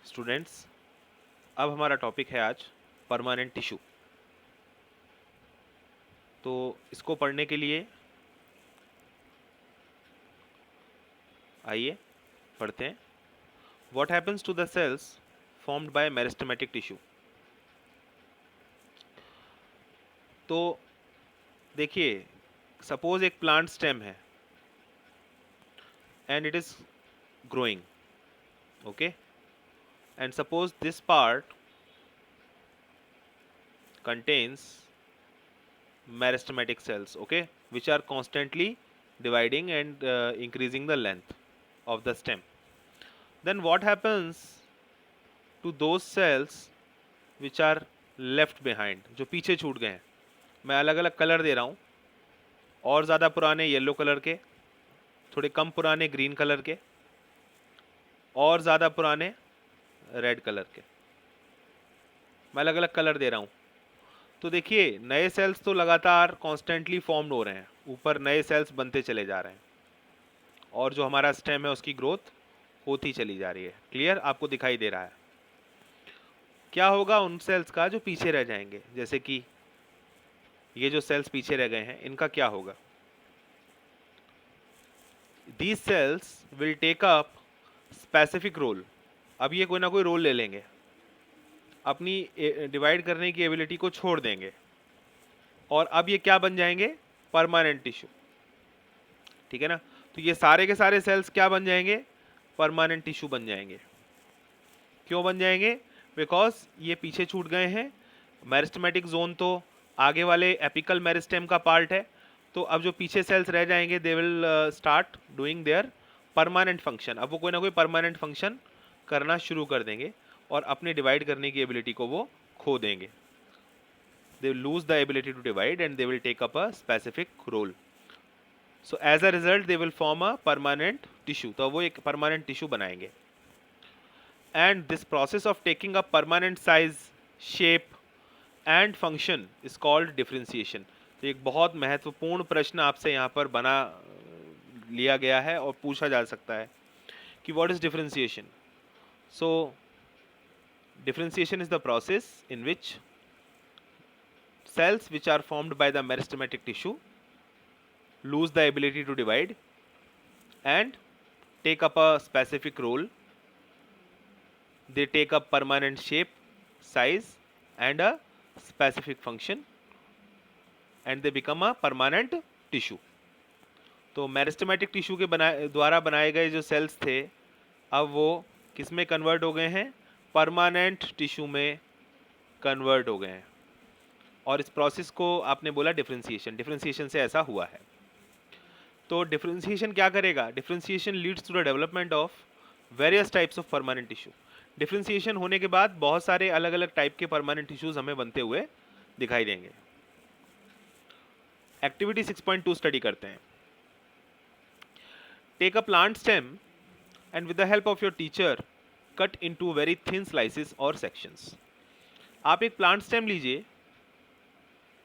Students, अब हमारा topic है आज परमानेंट टिश्यू। तो इसको पढ़ने के लिए आइए पढ़ते हैं। What happens to the cells formed by meristematic tissue. तो देखिए, सपोज एक प्लांट स्टेम है and it is growing, okay, and suppose this part contains meristematic cells, okay, which are constantly dividing and increasing the length of the stem. Then what happens to those cells which are left behind, जो पीछे छूट गए हैं? मैं अलग अलग colour दे रहा हूँ, और ज़्यादा पुराने येलो कलर के, थोड़े कम पुराने ग्रीन कलर के, और ज़्यादा पुराने रेड कलर के। मैं अलग अलग कलर दे रहा हूँ। तो देखिए, नए सेल्स तो लगातार कॉन्स्टेंटली फॉर्म्ड हो रहे हैं, ऊपर नए सेल्स बनते चले जा रहे हैं, और जो हमारा स्टेम है उसकी ग्रोथ होती चली जा रही है। क्लियर? आपको दिखाई दे रहा है? क्या होगा उन सेल्स का जो पीछे रह जाएंगे? जैसे कि ये जो सेल्स पीछे रह गए हैं, इनका क्या होगा? These cells will take up specific role. अब ये कोई ना कोई रोल ले लेंगे, अपनी डिवाइड करने की एबिलिटी को छोड़ देंगे, और अब ये क्या बन जाएंगे? Permanent tissue. ठीक है ना? तो ये सारे के सारे सेल्स क्या बन जाएंगे? परमानेंट टिश्यू बन जाएंगे। क्यों बन जाएंगे? बिकॉज ये पीछे छूट गए हैं। मेरिस्टेमेटिक जोन तो आगे वाले एपिकल मेरिस्टेम का पार्ट है, तो अब जो पीछे सेल्स रह जाएंगे they will start doing there permanent function. अब वो कोई ना कोई परमानेंट फंक्शन करना शुरू कर देंगे, और अपने डिवाइड करने की एबिलिटी को वो खो देंगे। they will lose the ability to divide and they will take up a specific role. So as a result they will form a permanent tissue. तो वो एक permanent tissue बनाएंगे, and this process of taking up permanent size, shape and function is called differentiation. तो एक बहुत महत्वपूर्ण प्रश्न आपसे यहाँ पर बना लिया गया है और पूछा जा सकता है कि what is differentiation? So differentiation is the process in which cells which are formed by the meristematic tissue lose the ability to divide and take up a specific role. They take up permanent shape, size and a specific function, and they become a permanent tissue. तो meristematic tissue के द्वारा बनाए गए जो sales थे, अब वो किस में कन्वर्ट हो गए हैं? परमानेंट टिश्यू में कन्वर्ट हो गए हैं। और इस प्रोसेस को आपने बोला डिफरेंशिएशन। डिफरेंशिएशन से ऐसा हुआ है। तो डिफरेंशिएशन क्या करेगा? Differentiation leads to the development of various types of permanent tissue. Differentiation होने के बाद बहुत सारे अलग अलग टाइप के परमानेंट टिश्यूज हमें बनते हुए दिखाई देंगे। एक्टिविटी 6.2 स्टडी करते हैं। Take a plant stem and with the help of your teacher cut into very thin slices और सेक्शंस। आप एक प्लांट स्टेम लीजिए,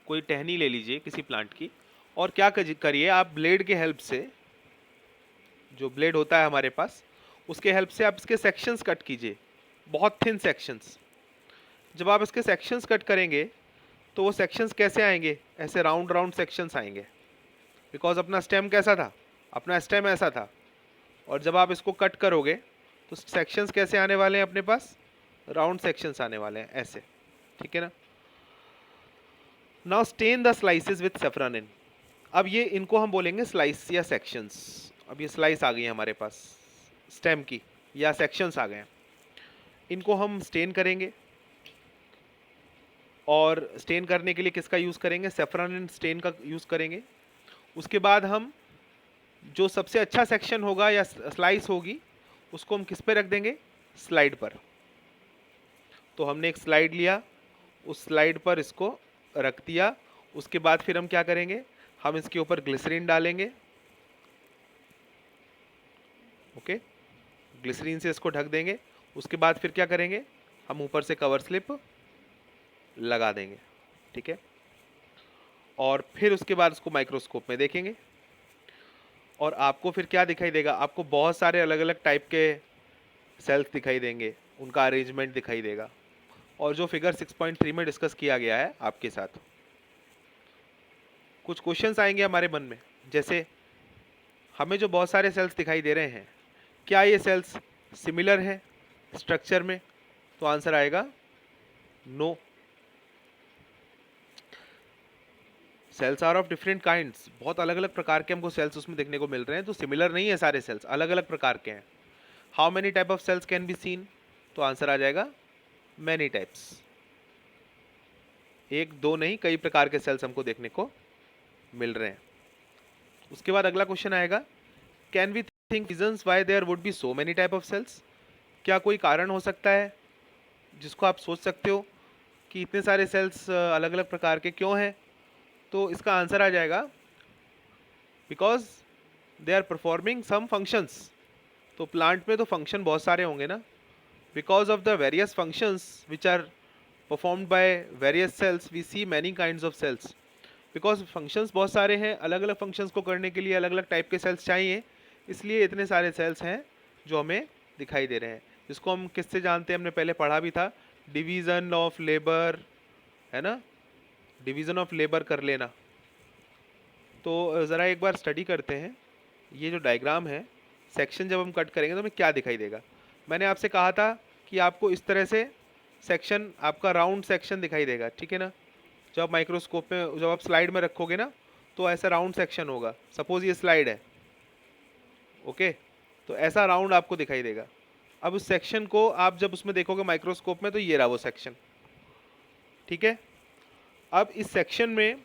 कोई टहनी ले लीजिए किसी प्लांट की, और क्या करिए, आप ब्लेड के हेल्प से, जो ब्लेड होता है हमारे पास, उसके हेल्प से आप इसके सेक्शंस कट कीजिए, बहुत थिन सेक्शंस। जब आप इसके सेक्शंस कट करेंगे तो वो सेक्शंस कैसे आएंगे? ऐसे राउंड राउंड सेक्शंस आएंगे, बिकॉज अपना स्टेम कैसा था? अपना स्टेम ऐसा था। और जब आप इसको कट करोगे तो सेक्शंस कैसे आने वाले हैं अपने पास? राउंड सेक्शंस आने वाले हैं, ऐसे। ठीक है ना? Now stain the slices with safranin. अब ये इनको हम बोलेंगे स्लाइस या सेक्शंस। अब ये स्लाइस आ गई है हमारे पास स्टेम की, या सेक्शंस आ गए हैं। इनको हम स्टेन करेंगे, और स्टेन करने के लिए किसका यूज़ करेंगे? सेफ्रानिन स्टेन का यूज़ करेंगे। उसके बाद हम जो सबसे अच्छा सेक्शन होगा या स्लाइस होगी, उसको हम किस पे रख देंगे? स्लाइड पर। तो हमने एक स्लाइड लिया, उस स्लाइड पर इसको रख दिया। उसके बाद फिर हम क्या करेंगे? हम इसके ऊपर ग्लिसरीन डालेंगे, ओके, ग्लिसरीन से इसको ढक देंगे। उसके बाद फिर क्या करेंगे? हम ऊपर से कवर स्लिप लगा देंगे। ठीक है? और फिर उसके बाद उसको माइक्रोस्कोप में देखेंगे, और आपको फिर क्या दिखाई देगा? आपको बहुत सारे अलग अलग टाइप के सेल्स दिखाई देंगे। उनका अरेंजमेंट दिखाई देगा। और जो फिगर 6.3 में डिस्कस किया गया है आपके साथ, कुछ क्वेश्चंस आएंगे हमारे मन में, जैसे हमें जो बहुत सारे सेल्स दिखाई दे रहे हैं, क्या ये सेल्स सिमिलर है स्ट्रक्चर में? तो आंसर आएगा no. Cells are of different kinds, बहुत अलग अलग प्रकार के हमको सेल्स उसमें देखने को मिल रहे हैं, तो सिमिलर नहीं है सारे सेल्स, अलग अलग प्रकार के हैं। How many type of cells can be seen? तो आंसर आ जाएगा मैनी टाइप्स। एक दो नहीं, कई प्रकार के सेल्स हमको देखने को मिल रहे हैं। उसके बाद अगला क्वेश्चन आएगा, can we think reasons why there would be so many type of cells? क्या कोई कारण हो सकता है जिसको आप सोच सकते हो कि इतने सारे सेल्स अलग अलग प्रकार के क्यों हैं? तो इसका आंसर आ जाएगा because they are performing some functions. तो प्लांट में तो फंक्शन बहुत सारे होंगे ना, because of the various functions which are performed by various cells we see many kinds of cells. Because functions बहुत सारे हैं, अलग अलग फंक्शंस को करने के लिए अलग अलग टाइप के सेल्स चाहिए, इसलिए इतने सारे सेल्स हैं जो हमें दिखाई दे रहे हैं। जिसको हम किससे जानते हैं, हमने पहले पढ़ा भी था, डिवीज़न ऑफ लेबर, है ना, डिवीज़न ऑफ लेबर कर लेना। तो ज़रा एक बार स्टडी करते हैं, ये जो डायग्राम है, सेक्शन जब हम कट करेंगे तो हमें क्या दिखाई देगा। मैंने आपसे कहा था कि आपको इस तरह से सेक्शन, आपका राउंड सेक्शन दिखाई देगा, ठीक है ना। जब आप माइक्रोस्कोप में, जब आप स्लाइड में रखोगे ना, तो ऐसा राउंड सेक्शन होगा। सपोज ये स्लाइड है, ओके, तो ऐसा राउंड आपको दिखाई देगा। अब उस सेक्शन को आप जब उसमें देखोगे माइक्रोस्कोप में, तो ये रहा वो सेक्शन, ठीक है। अब इस सेक्शन में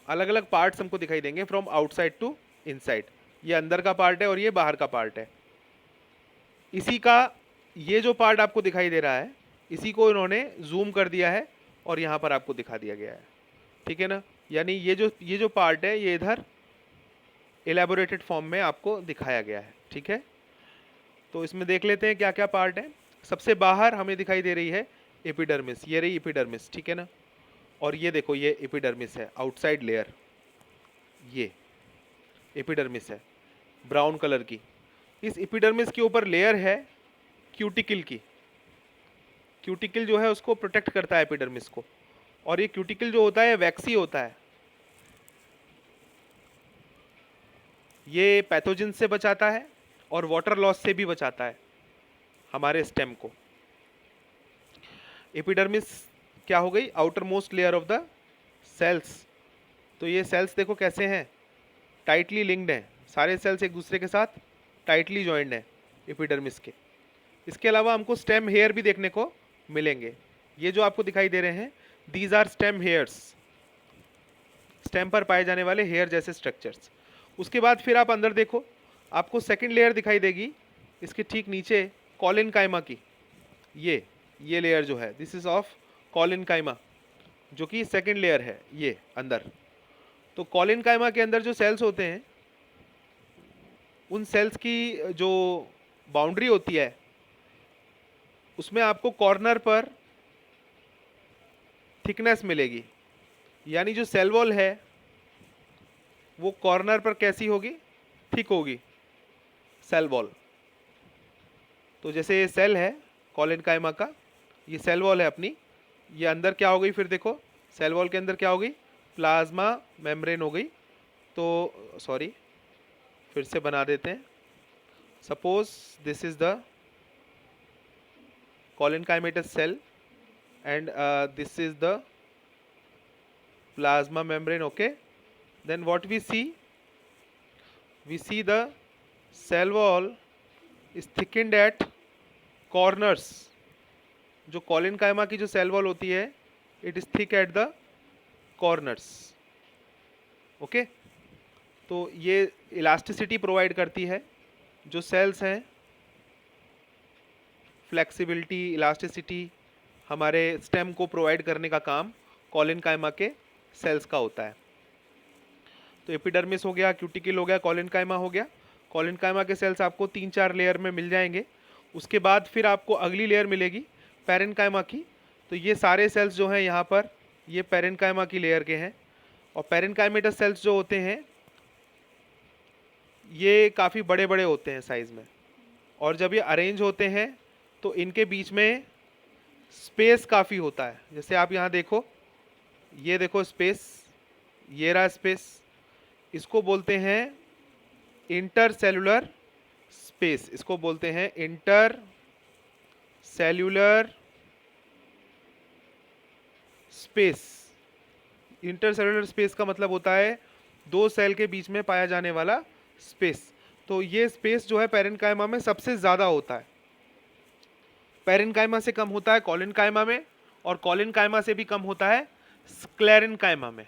अलग अलग पार्ट्स हमको दिखाई देंगे फ्रॉम आउटसाइड टू इनसाइड। ये अंदर का पार्ट है और ये बाहर का पार्ट है। इसी का ये जो पार्ट आपको दिखाई दे रहा है, इसी को इन्होंने जूम कर दिया है और यहाँ पर आपको दिखा दिया गया है, ठीक है ना। यानी ये जो पार्ट है, ये इधर एलैबोरेटेड फॉर्म में आपको दिखाया गया है, ठीक है। तो इसमें देख लेते हैं क्या क्या पार्ट है। सबसे बाहर हमें दिखाई दे रही है एपिडर्मिस, ये रही एपिडर्मिस, ठीक है ना। और ये देखो, ये एपिडर्मिस है, आउटसाइड लेयर, ये एपिडर्मिस है ब्राउन कलर की। इस एपिडर्मिस के ऊपर लेयर है क्यूटिकल की। क्यूटिकल जो है उसको प्रोटेक्ट करता है एपिडर्मिस को, और ये क्यूटिकल जो होता है वैक्सी होता है, ये पैथोजन से बचाता है और वाटर लॉस से भी बचाता है हमारे स्टेम को। एपिडर्मिस क्या हो गई, outermost layer of the cells. तो ये सेल्स देखो कैसे हैं, टाइटली लिंक्ड हैं, सारे सेल्स एक दूसरे के साथ टाइटली जॉइंड हैं एपिडर्मिस के। इसके अलावा हमको स्टेम हेयर भी देखने को मिलेंगे। ये जो आपको दिखाई दे रहे हैं, these are stem hairs, stem पर पाए जाने वाले हेयर जैसे स्ट्रक्चर्स। उसके बाद फिर आप अंदर देखो, आपको सेकंड लेयर दिखाई देगी इसके ठीक नीचे, कॉलिनकाइमा की। ये लेयर जो है, दिस इज ऑफ कॉलिनकाइमा, जो कि सेकंड लेयर है ये अंदर। तो कॉलिनकाइमा के अंदर जो सेल्स होते हैं, उन सेल्स की जो बाउंड्री होती है, उसमें आपको कॉर्नर पर थिकनेस मिलेगी। यानी जो सेल वॉल है वो कॉर्नर पर कैसी होगी, थिक होगी सेल वॉल। तो जैसे ये सेल है कॉलिनकाइमा का, ये सेल वॉल है अपनी, ये अंदर क्या हो गई, फिर देखो सेल वॉल के अंदर क्या हो गई, प्लाज्मा मेम्ब्रेन हो गई। तो सॉरी, फिर से बना देते हैं। Suppose this is the collenchymatous cell and this is the plasma membrane, okay. Then what we see the cell wall is thickened at corners. जो कॉलिनकाइमा की जो सेल वॉल होती है, it is thick at the corners, okay. तो ये elasticity provide करती है, जो सेल्स हैं फ्लेक्सिबिलिटी, इलास्टिसिटी हमारे स्टेम को प्रोवाइड करने का काम कॉलिनकाइमा के सेल्स का होता है। तो एपिडर्मिस हो गया, क्यूटिकल हो गया, कॉलिनकाइमा हो गया। कॉलिनकाइमा के सेल्स आपको 3-4 लेयर में मिल जाएंगे। उसके बाद फिर आपको अगली लेयर मिलेगी पेरेन्काइमा की। तो ये सारे सेल्स जो हैं यहाँ पर, ये पेरेन्काइमा की लेयर के हैं। और पेरेन्काइमेटस सेल्स जो होते हैं, ये काफ़ी बड़े बड़े होते हैं साइज़ में, और जब ये अरेंज होते हैं तो इनके बीच में स्पेस काफ़ी होता है। जैसे आप यहाँ देखो, ये देखो स्पेस, ये रहा स्पेस, इसको बोलते हैं इंटरसेलुलर स्पेस, इसको बोलते हैं inter cellular space. Intercellular space का मतलब होता है दो सेल के बीच में पाया जाने वाला स्पेस। तो ये स्पेस जो है पैरेन्काइमा में सबसे ज़्यादा होता है। पैरेन्काइमा से कम होता है कॉलिनकाइमा में, और कॉलिनकाइमा से भी कम होता है स्क्लेरेन्काइमा में।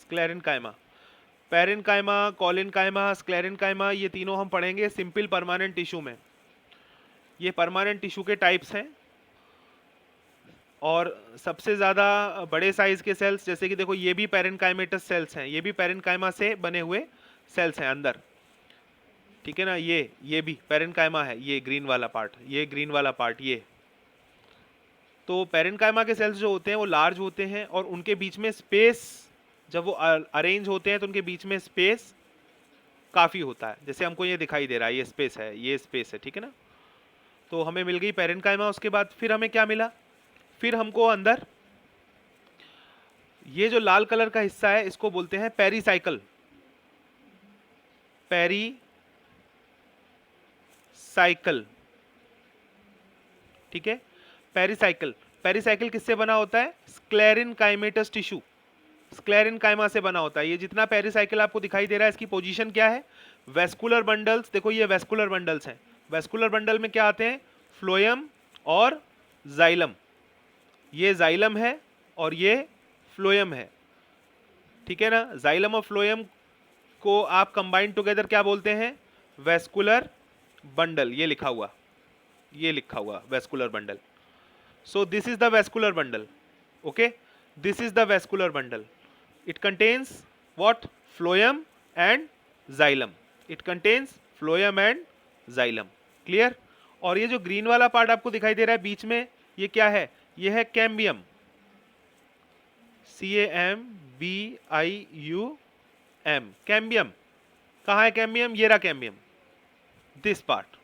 स्क्लेरेन्काइमा, पैरेन्काइमा, कॉलिनकाइमा, स्क्लेरेन्काइमा, ये तीनों हम पढ़ेंगे सिंपल परमानेंट टिश्यू में। ये परमानेंट टिश्यू के टाइप्स हैं, और सबसे ज़्यादा बड़े साइज के सेल्स, जैसे कि देखो ये भी पैरेन्काइमेटस सेल्स हैं, ये भी पैरेन्काइमा से बने हुए सेल्स हैं अंदर, ठीक है ना। ये भी पैरेन्काइमा है, ये ग्रीन वाला पार्ट, ये ग्रीन वाला पार्ट, ये। तो पैरेन्काइमा के सेल्स जो होते हैं वो लार्ज होते हैं, और उनके बीच में स्पेस, जब वो अरेंज होते हैं तो उनके बीच में स्पेस काफ़ी होता है। जैसे हमको ये दिखाई दे रहा है, ये स्पेस है, ये स्पेस है, ठीक है ना। तो हमें मिल गई पैरेन्काइमा। उसके बाद फिर हमें क्या मिला, फिर हमको अंदर ये जो लाल कलर का हिस्सा है इसको बोलते हैं पेरीसाइकल। पेरीसाइकल, ठीक है, पेरीसाइकल। पेरीसाइकल किससे बना होता है, स्क्लेरेन्काइमेटस टिश्यू, स्क्लेरेन्काइमा से बना होता है। ये जितना पेरीसाइकल आपको दिखाई दे रहा है, इसकी पोजीशन क्या है, वेस्कुलर बंडल्स। देखो ये वेस्कुलर बंडल्स हैं। वेस्कुलर बंडल में क्या आते हैं, फ्लोएम और जाइलम। ये जाइलम है और ये फ्लोएम है, ठीक है ना। जाइलम और फ्लोएम को आप कंबाइंड टुगेदर क्या बोलते हैं, वेस्कुलर बंडल। ये लिखा हुआ, ये लिखा हुआ vascular bundle. So this is the vascular bundle, okay, this is the vascular bundle. It contains what, phloem and xylem. It contains phloem and xylem, clear. और ये जो ग्रीन वाला पार्ट आपको दिखाई दे रहा है बीच में, ये क्या है, ये है कैम्बियम, CAMBIUM, कैम्बियम। कहाँ है कैम्बियम, ये रहा cambium, this part,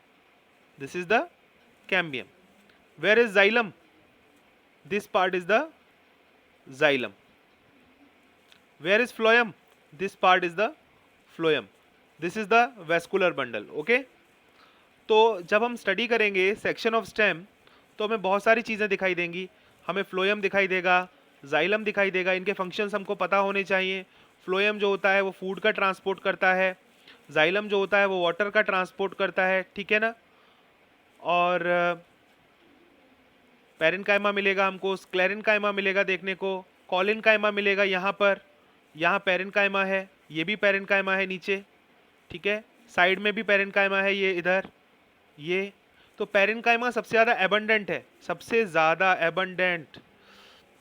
this is the cambium. Where is xylem, this part is the xylem. Where is phloem, this part is the phloem. This is the vascular bundle, okay. तो जब हम study करेंगे section of stem, तो हमें बहुत सारी चीज़ें दिखाई देंगी। हमें फ्लोएम दिखाई देगा, जाइलम दिखाई देगा, इनके फंक्शंस हमको पता होने चाहिए। फ्लोएम जो होता है वो फूड का ट्रांसपोर्ट करता है, जाइलम जो होता है वो वाटर का ट्रांसपोर्ट करता है, ठीक है ना। और पैरेन्काइमा मिलेगा हमको, स्क्लेरेन्काइमा मिलेगा देखने को, कॉलिनकाइमा मिलेगा यहाँ पर, यहाँ पैरेन्काइमा है, ये भी पैरेन्काइमा है नीचे, ठीक है, साइड में भी पैरेन्काइमा है, ये इधर, ये। तो पैरेन्काइमा सबसे ज़्यादा एबंडेंट है, सबसे ज़्यादा एबंडेंट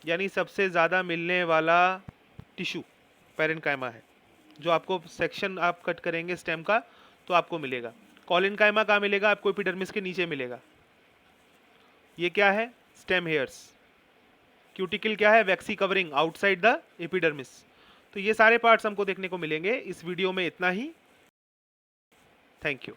यानी सबसे ज़्यादा मिलने वाला टिश्यू पैरेन्काइमा है, जो आपको सेक्शन आप कट करेंगे स्टेम का तो आपको मिलेगा। कॉलिनकाइमा कहाँ मिलेगा आपको, एपिडर्मिस के नीचे मिलेगा। ये क्या है, स्टेम हेयर्स। क्यूटिकल क्या है, वैक्सी कवरिंग आउटसाइड द एपिडर्मिस। तो ये सारे पार्ट्स हमको देखने को मिलेंगे इस वीडियो में, इतना ही। Thank you.